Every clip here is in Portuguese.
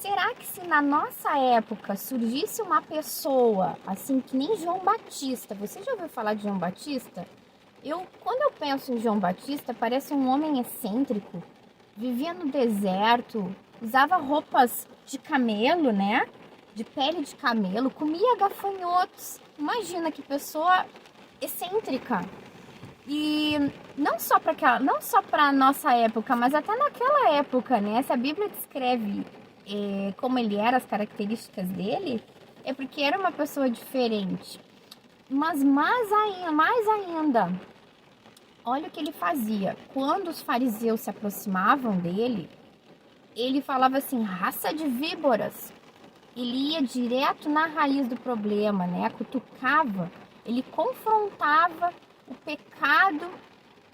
Será que se na nossa época surgisse uma pessoa, assim, que nem João Batista, você já ouviu falar de João Batista? Quando eu penso em João Batista, parece um homem excêntrico, vivia no deserto, usava roupas de camelo, né? De pele de camelo, comia gafanhotos. Imagina que pessoa excêntrica. E não só para nossa época, mas até naquela época, né? Se a Bíblia descreve como ele era, as características dele, é porque era uma pessoa diferente. Mas mais ainda, olha o que ele fazia. Quando os fariseus se aproximavam dele, ele falava assim, raça de víboras. Ele ia direto na raiz do problema, né? Cutucava, ele confrontava o pecado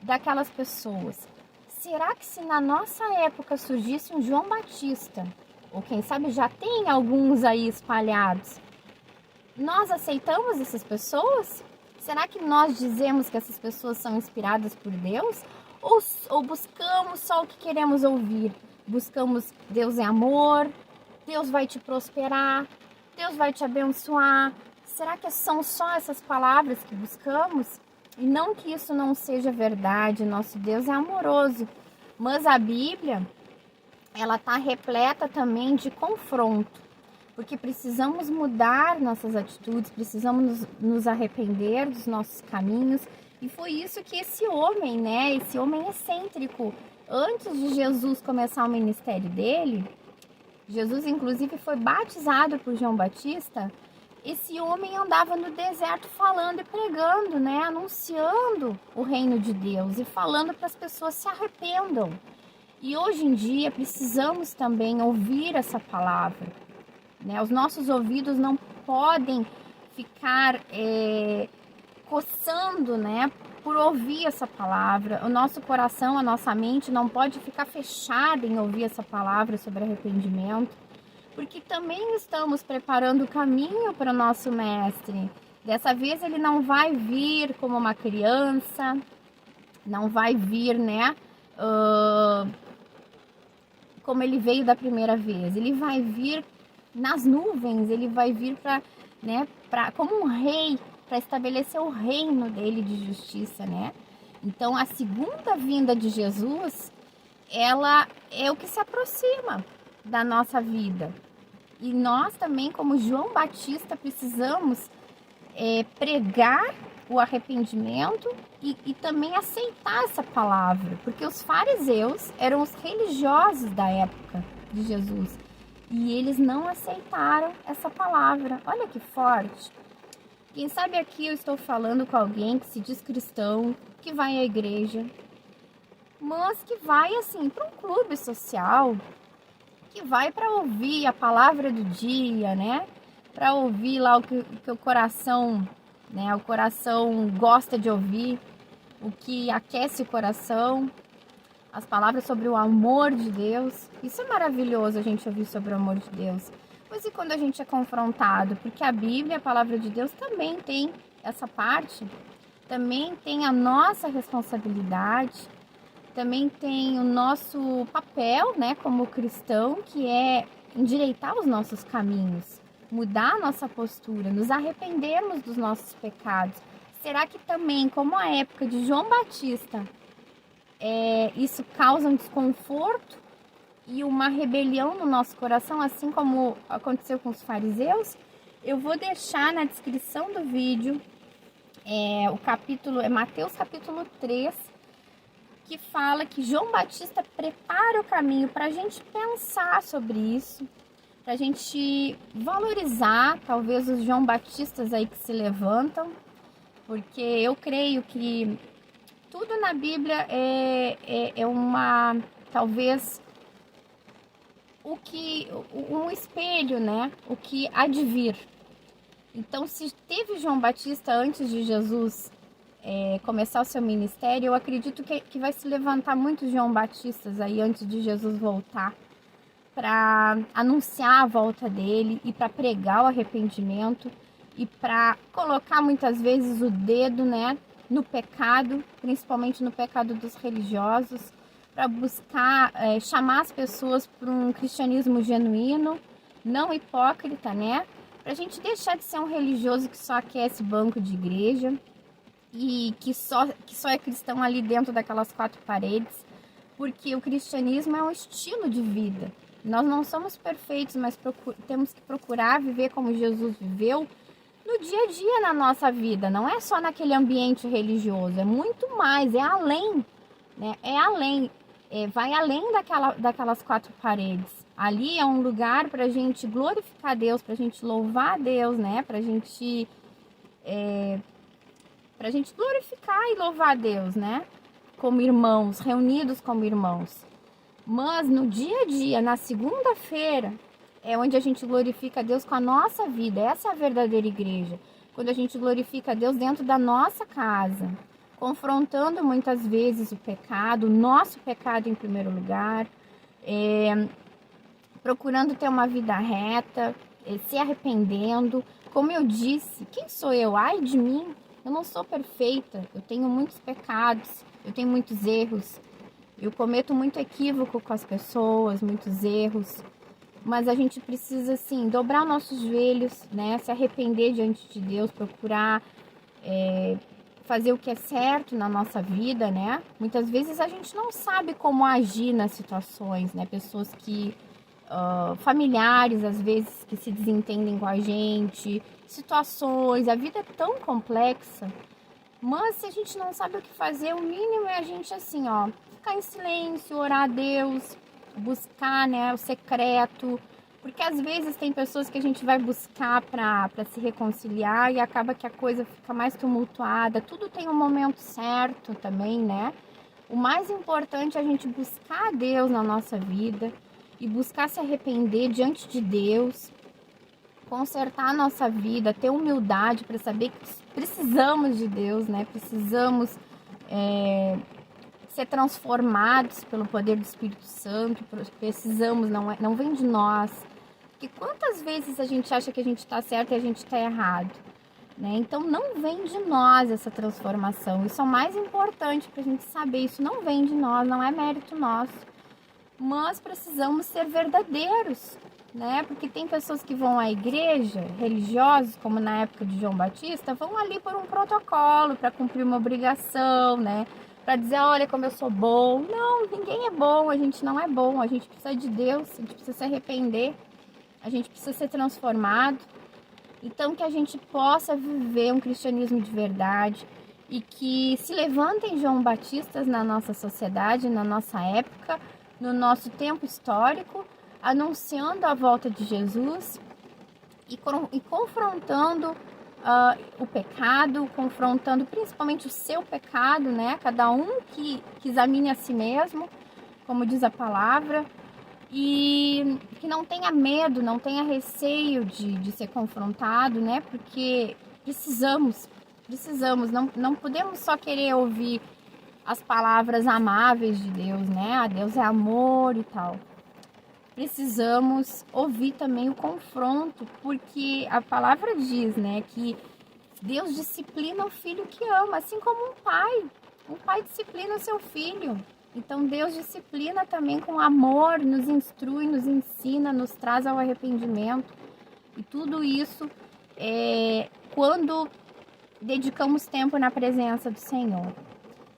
daquelas pessoas. Será que se na nossa época surgisse um João Batista, ou quem sabe já tem alguns aí espalhados, nós aceitamos essas pessoas? Será que nós dizemos que essas pessoas são inspiradas por Deus? Ou buscamos só o que queremos ouvir? Buscamos Deus é amor, Deus vai te prosperar, Deus vai te abençoar. Será que são só essas palavras que buscamos? E não que isso não seja verdade, nosso Deus é amoroso. Mas a Bíblia, ela está repleta também de confronto. Porque precisamos mudar nossas atitudes, precisamos nos arrepender dos nossos caminhos. E foi isso que esse homem, né? Esse homem excêntrico, antes de Jesus começar o ministério dele, Jesus inclusive foi batizado por João Batista. Esse homem andava no deserto falando e pregando, né? Anunciando o reino de Deus e falando para as pessoas se arrependam. E hoje em dia precisamos também ouvir essa palavra, né? Os nossos ouvidos não podem ficar coçando, né? Por ouvir essa palavra. O nosso coração, a nossa mente não pode ficar fechada em ouvir essa palavra sobre arrependimento. Porque também estamos preparando o caminho para o nosso mestre. Dessa vez ele não vai vir como uma criança, não vai vir, né, como ele veio da primeira vez. Ele vai vir nas nuvens, ele vai vir como um rei, para estabelecer o reino dele de justiça, né? Então a segunda vinda de Jesus, ela é o que se aproxima da nossa vida. E nós também, como João Batista, precisamos pregar o arrependimento e também aceitar essa palavra. Porque os fariseus eram os religiosos da época de Jesus. E eles não aceitaram essa palavra. Olha que forte. Quem sabe aqui eu estou falando com alguém que se diz cristão, que vai à igreja, mas que vai assim para um clube social, que vai para ouvir a palavra do dia, né? Para ouvir lá o que o coração, né? O coração gosta de ouvir, o que aquece o coração, as palavras sobre o amor de Deus. Isso é maravilhoso, a gente ouvir sobre o amor de Deus. Mas e quando a gente é confrontado? Porque a Bíblia, a palavra de Deus, também tem essa parte, também tem a nossa responsabilidade, também tem o nosso papel, né, como cristão, que é endireitar os nossos caminhos, mudar a nossa postura, nos arrependermos dos nossos pecados. Será que também, como a época de João Batista, isso causa um desconforto e uma rebelião no nosso coração, assim como aconteceu com os fariseus? Eu vou deixar na descrição do vídeo o capítulo, Mateus capítulo 3, que fala que João Batista prepara o caminho para a gente pensar sobre isso, para a gente valorizar talvez os João Batistas aí que se levantam, porque eu creio que tudo na Bíblia é talvez um espelho, né? O que há de vir. Então, se teve João Batista antes de Jesus começar o seu ministério, eu acredito que vai se levantar muitos João Batistas aí antes de Jesus voltar, para anunciar a volta dele e para pregar o arrependimento e para colocar muitas vezes o dedo, né, no pecado, principalmente no pecado dos religiosos, para buscar chamar as pessoas para um cristianismo genuíno, não hipócrita, né? Para a gente deixar de ser um religioso que só aquece banco de igreja e que só é cristão ali dentro daquelas quatro paredes, porque o cristianismo é um estilo de vida. Nós não somos perfeitos, mas temos que procurar viver como Jesus viveu no dia a dia na nossa vida. Não é só naquele ambiente religioso, é muito mais, é além, né? É além, vai além daquelas quatro paredes. Ali é um lugar para a gente glorificar a Deus, para a gente louvar a Deus, né? Para a gente glorificar e louvar a Deus, né? Como irmãos, reunidos como irmãos. Mas no dia a dia, na segunda-feira, é onde a gente glorifica a Deus com a nossa vida. Essa é a verdadeira igreja. Quando a gente glorifica a Deus dentro da nossa casa, confrontando muitas vezes o pecado, o nosso pecado em primeiro lugar, procurando ter uma vida reta, se arrependendo. Como eu disse, quem sou eu? Ai de mim, eu não sou perfeita, eu tenho muitos pecados, eu tenho muitos erros, eu cometo muito equívoco com as pessoas, muitos erros, mas a gente precisa, assim, dobrar nossos joelhos, né? Se arrepender diante de Deus, procurar fazer o que é certo na nossa vida, né? Muitas vezes a gente não sabe como agir nas situações, né? Pessoas que familiares, às vezes, que se desentendem com a gente, situações, a vida é tão complexa, mas se a gente não sabe o que fazer, o mínimo é a gente, assim, ficar em silêncio, orar a Deus, buscar, né, o secreto, porque às vezes tem pessoas que a gente vai buscar para se reconciliar e acaba que a coisa fica mais tumultuada. Tudo tem um momento certo também, né? O mais importante é a gente buscar a Deus na nossa vida e buscar se arrepender diante de Deus, consertar a nossa vida, ter humildade para saber que precisamos de Deus, né? Precisamos ser transformados pelo poder do Espírito Santo, precisamos, não vem de nós. Porque quantas vezes a gente acha que a gente está certo e a gente está errado, né? Então não vem de nós essa transformação. Isso é o mais importante para a gente saber. Isso não vem de nós, não é mérito nosso. Mas precisamos ser verdadeiros, né? Porque tem pessoas que vão à igreja, religiosos, como na época de João Batista, vão ali por um protocolo, para cumprir uma obrigação, né? Para dizer, olha como eu sou bom. Não, ninguém é bom, a gente não é bom, a gente precisa de Deus, a gente precisa se arrepender, a gente precisa ser transformado. Então que a gente possa viver um cristianismo de verdade e que se levantem João Batistas na nossa sociedade, na nossa época, no nosso tempo histórico, anunciando a volta de Jesus e confrontando o pecado, confrontando principalmente o seu pecado, né? Cada um que examine a si mesmo, como diz a palavra, e que não tenha medo, não tenha receio de ser confrontado, né? Porque precisamos, não podemos só querer ouvir as palavras amáveis de Deus, né? Deus é amor e tal. Precisamos ouvir também o confronto, porque a palavra diz, né, que Deus disciplina o filho que ama, assim como um pai disciplina o seu filho. Então Deus disciplina também com amor, nos instrui, nos ensina, nos traz ao arrependimento. E tudo isso quando dedicamos tempo na presença do Senhor.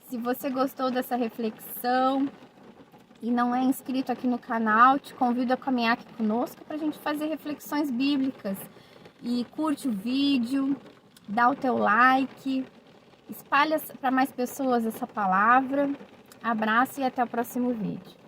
Se você gostou dessa reflexão e não é inscrito aqui no canal, te convido a caminhar aqui conosco para a gente fazer reflexões bíblicas. E curte o vídeo, dá o teu like, espalha para mais pessoas essa palavra. Abraço e até o próximo vídeo.